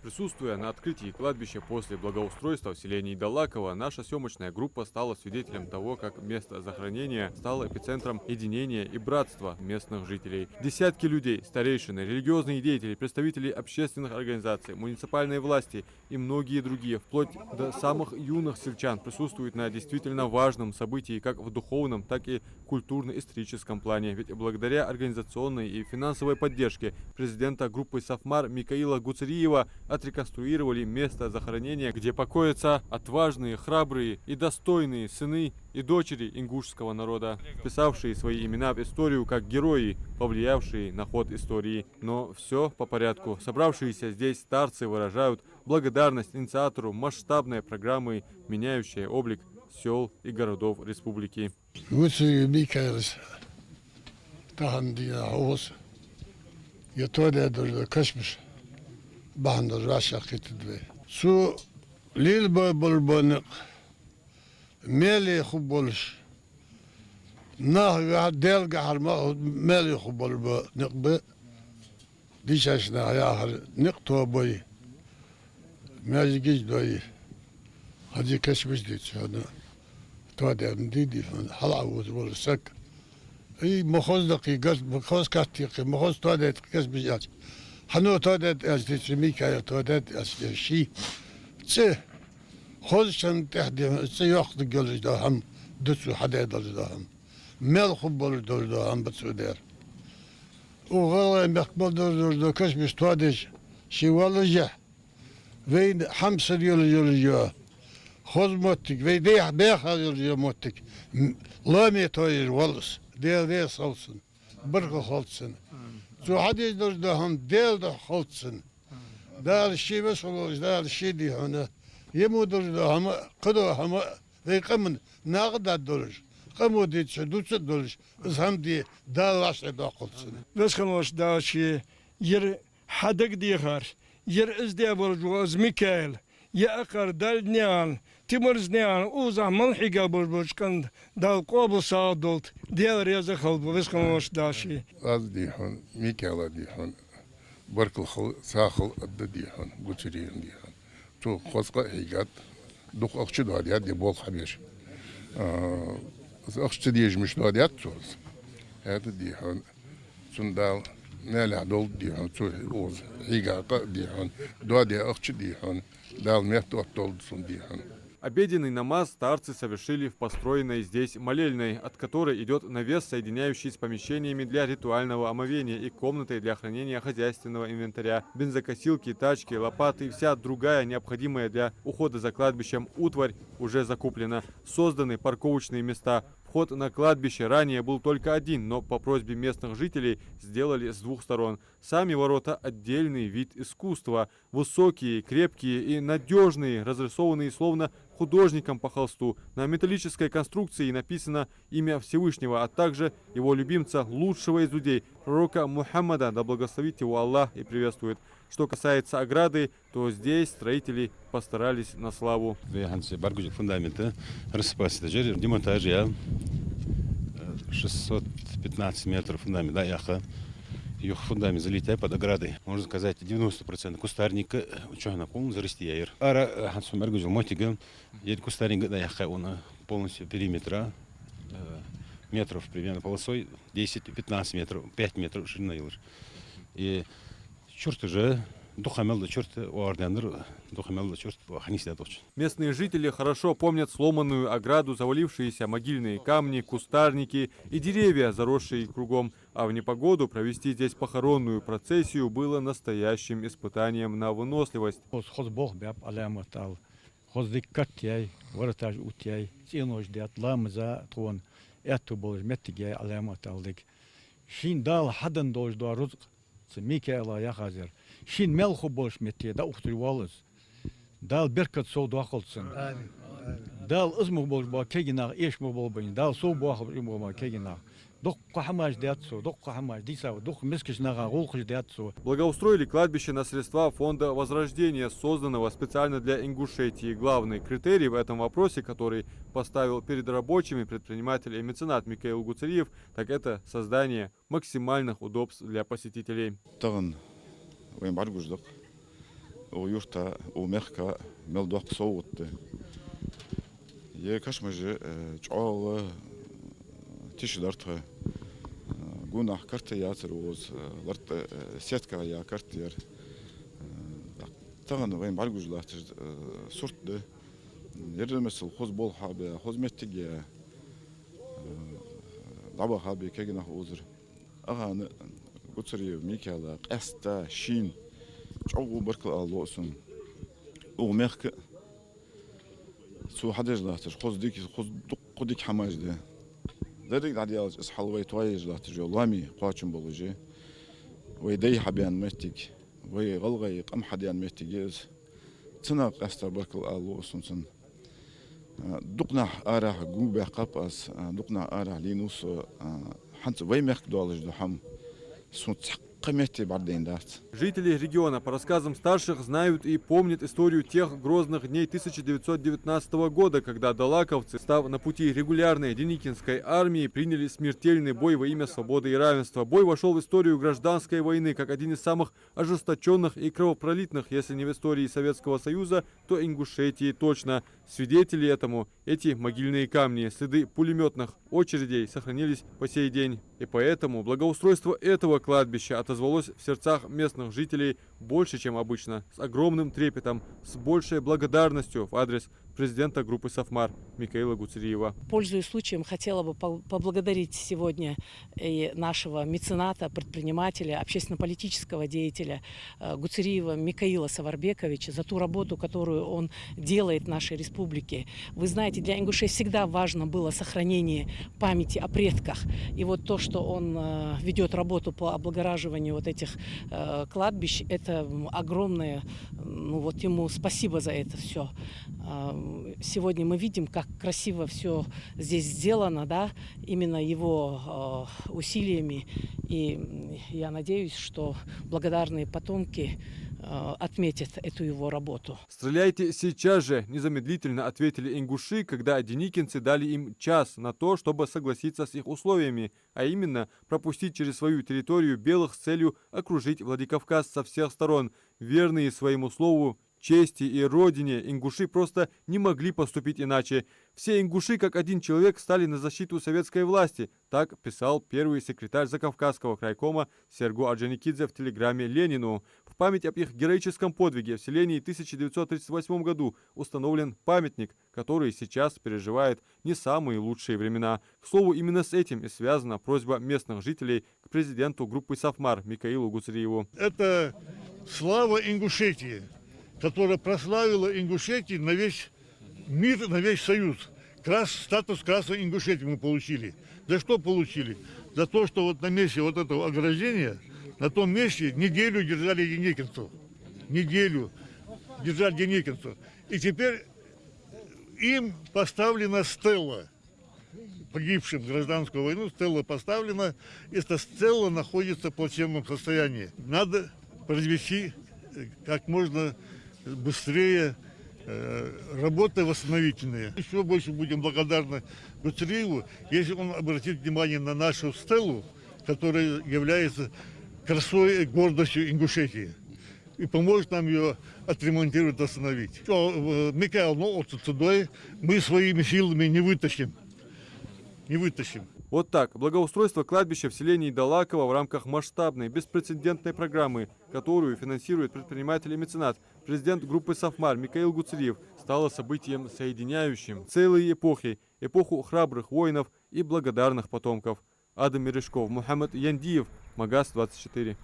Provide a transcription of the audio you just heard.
Присутствуя на открытии кладбища после благоустройства в селении Далаково, наша съемочная группа стала свидетелем того, как место захоронения стало эпицентром единения и братства местных жителей. Десятки людей, старейшины, религиозные деятели, представители общественных организаций, муниципальной власти и многие другие, вплоть до самых юных сельчан, присутствуют на действительно важном событии как в духовном, так и культурно-историческом плане. Ведь благодаря организационной и финансовой поддержке президента группы Сафмар Микаила Гуцериева отреконструировали место захоронения, где покоятся отважные, храбрые и достойные сыны и дочери ингушского народа, вписавшие свои имена в историю как герои, повлиявшие на ход истории. Но все по порядку. Собравшиеся здесь старцы выражают благодарность инициатору масштабной программы, меняющей облик сел и городов республики. Bahanda rasha kitidve. Su lil bolbonik meli khubolish. Nah del gaharma meli khubolbonik be. Dişaşna ayahar nikto boy. Mecgiz doy. Hadi keşmiş dit şunu. Toadem didi hala uzbol sak. İyi muhozdaki gaz muhoz kastiki muhoz toadet keşmiş yaç. Hanu toadet az Mikael toadet az şi. Tse خذشن تحدي سياخذ جلج دهم دسو حدا دلج دهم مال خبول دلج دهم بتسودر وغلا مقبل دلج دو كش مش توادش شي والله جه وين حمس يولجو خذ موتك وين بيح بيح يولجو موتك لا ميتوير والله دير صلصن برق خلصن زو حدا دلج دهم دير خلصن دار الشي بس والله دار الشي دي هنا يمودر هم قدوا هم ذيقمن ناقد الدرج قمو ديتش دوتش الدرج زهم دي دالاش داقلسن بس خلاص داشي ير حدق ديخار ير ازدي برجو از ميكائيل يا اقر دالنيان تمرز نيان اوزا ملحقه برجوش كند دال قوبل صادلت ديال ريزا خلب بس خلاص داشي از ديحون ميكائيل ديحون بركل ساخل ديحون بوتريون ديحون تو خاصة هيجات دوك أخشى داديات دي بول خبير أخشى ديج مش داديات توز هذا دي هون سندال نالع دول دي هون تو أوز هيجات دي هون دادي أخشى دي هون دال ميت دول سن دي هون. Обеденный намаз старцы совершили в построенной здесь молельной, от которой идет навес, соединяющий с помещениями для ритуального омовения и комнатой для хранения хозяйственного инвентаря. Бензокосилки, тачки, лопаты и вся другая необходимая для ухода за кладбищем утварь уже закуплена. Созданы парковочные места. Вход на кладбище ранее был только один, но по просьбе местных жителей сделали с двух сторон. Сами ворота – отдельный вид искусства. Высокие, крепкие и надежные, разрисованные словно художником по холсту. На металлической конструкции написано имя Всевышнего, а также его любимца, лучшего из людей, пророка Мухаммада, да благословит его Аллах и приветствует. Что касается ограды, то здесь строители постарались на славу. 615 метров фундамент, да, яха. Ее фундамент залетает под оградой. Можно сказать, 90% кустарника, что на полном зарасти яир. Ара хансу мергузил мотига, едет кустарник, да, яха, он полностью периметра, метров примерно полосой, 10-15 метров, 5 метров ширина илыш. И черт уже, духамел да черт, уардендер, духамел да черт, ханисля точно. Местные жители хорошо помнят сломанную ограду, завалившиеся могильные камни, кустарники и деревья, заросшие кругом. А в непогоду провести здесь похоронную процессию было настоящим испытанием на выносливость. Шин мелхо больше мети, да ухтривалось. Дал беркат со дуахолцен. Дал изму больше ба кегинах, ешму болбин. Дал со буахо иму ба кегинах. Док кахамаш дятсо, док кахамаш дисав, док мискишнага голхиш дятсо. Благоустроили кладбище на средства фонда Возрождения, созданного специально для Ингушетии. Главный критерий в этом вопросе, который поставил перед рабочими предприниматель и меценат Микаил Гуцериев, так это создание максимальных удобств для посетителей. وين بعرف جدك ويرتا ومخكا ملدوق صوت يكشمج جعو تشدرتها قونا كرت ياسر وز لرت سيتكا يا كرتير تغن وين بعرجوج لا صورت ده يرمس الخوز بول حاب خوز متجي لعبة حاب كيجنا خوزر أغان قصري ميكالا قستا شين جعو بركل الله ومخك سو حدش لاتش خوز ديك خوز قديك حماج ده دريك عديالج إسحالوي توايج لاتش جولامي قاچن بولوجي ويدي حبيان متك وي غلغي قم حديان متجيز تناق أستر بركل الله سن دقنا أراه جوبة قباس دقنا أراه لينوس حنت وي مخك دولج دحم سن Жители региона, по рассказам старших, знают и помнят историю тех грозных дней 1919 года, когда далаковцы, став на пути регулярной Деникинской армии, приняли смертельный бой во имя свободы и равенства. Бой вошел в историю гражданской войны как один из самых ожесточенных и кровопролитных, если не в истории Советского Союза, то Ингушетии точно. Свидетели этому эти могильные камни, следы пулеметных очередей сохранились по сей день. И поэтому благоустройство этого кладбища отозвалось в сердцах местных жителей больше, чем обычно, с огромным трепетом, с большей благодарностью в адрес президента группы «Сафмар» Микаила Гуцериева. Пользуясь случаем, хотела бы поблагодарить сегодня и нашего мецената, предпринимателя, общественно-политического деятеля Гуцериева Микаила Саварбековича за ту работу, которую он делает в нашей республике. Вы знаете, для ингушей всегда важно было сохранение памяти о предках. И вот то, что он ведет работу по облагораживанию вот этих кладбищ, это огромное, ну вот ему спасибо за это все. Сегодня мы видим, как красиво все здесь сделано, да, именно его усилиями. И я надеюсь, что благодарные потомки отметят эту его работу. «Стреляйте сейчас же!» – незамедлительно ответили ингуши, когда деникинцы дали им час на то, чтобы согласиться с их условиями, а именно пропустить через свою территорию белых с целью окружить Владикавказ со всех сторон. Верные своему слову, чести и родине, ингуши просто не могли поступить иначе. Все ингуши, как один человек, стали на защиту советской власти. Так писал первый секретарь Закавказского крайкома Серго Орджоникидзе в телеграмме Ленину. В память об их героическом подвиге в селении в 1938 году установлен памятник, который сейчас переживает не самые лучшие времена. К слову, именно с этим и связана просьба местных жителей к президенту группы «Сафмар» Микаилу Гуцериеву. Это слава Ингушетии, которая прославила Ингушетию на весь мир, на весь Союз. Статус Красной Ингушетии мы получили. За что получили? За то, что вот на месте вот этого ограждения, на том месте неделю держали деникинцев. Неделю держали деникинцев. И теперь им поставлена стелла. Погибшим в гражданскую войну стелла поставлена. Эта стелла находится в плачевном состоянии. Надо произвести как можно быстрее работы восстановительные. Еще больше будем благодарны Гуцериеву, если он обратит внимание на нашу стелу, которая является красой и гордостью Ингушетии, и поможет нам ее отремонтировать, восстановить. Микаил, мы своими силами не вытащим. Не вытащим. Вот так, благоустройство кладбища в селении Далаково в рамках масштабной, беспрецедентной программы, которую финансирует предприниматель и меценат, президент группы «Сафмар» Микаил Гуцериев, стало событием соединяющим целые эпохи, эпоху храбрых воинов и благодарных потомков. Адам Мережков, Мухаммад Яндиев, Магаз 24.